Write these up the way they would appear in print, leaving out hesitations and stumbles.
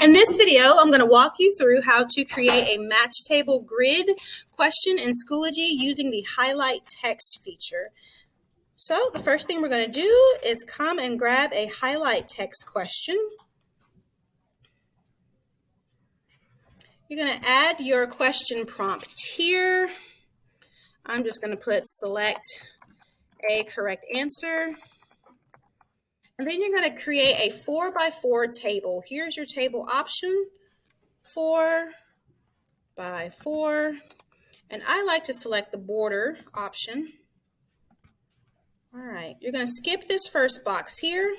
In this video, I'm going to walk you through how to create a match table grid question in Schoology using the highlight text feature. So the first thing we're going to do is come and grab a highlight text question. You're going to add your question prompt here. I'm just going to put select a correct answer. And then you're going to create a 4x4 table. Here's your table option, 4x4. And I like to select the border option. All right, you're going to skip this first box here,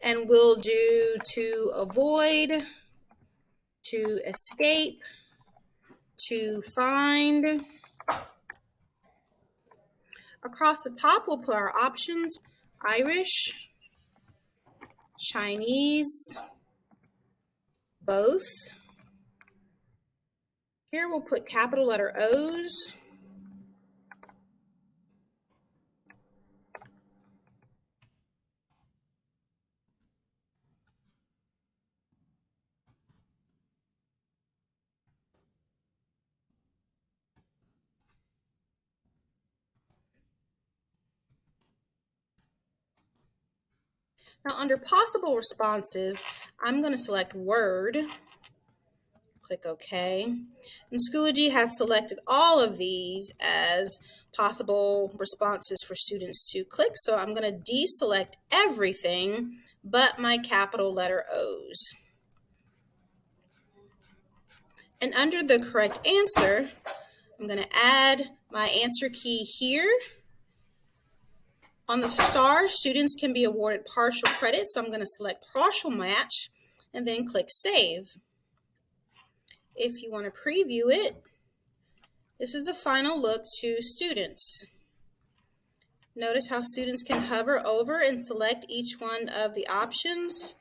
and we'll do to avoid, to escape, to find. Across the top, we'll put our options: Irish, Chinese, both. Here we'll put capital letter O's. Now under possible responses, I'm going to select Word. Click OK. And Schoology has selected all of these as possible responses for students to click. So I'm going to deselect everything but my capital letter O's. And under the correct answer, I'm going to add my answer key here. On the star, students can be awarded partial credit, so I'm going to select partial match and then click Save. If you want to preview it, this is the final look to students. Notice how students can hover over and select each one of the options,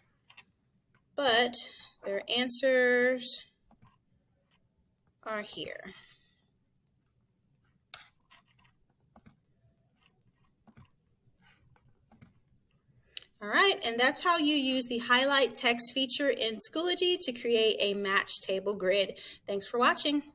but their answers are here. All right, and that's how you use the highlight text feature in Schoology to create a match table grid. Thanks for watching.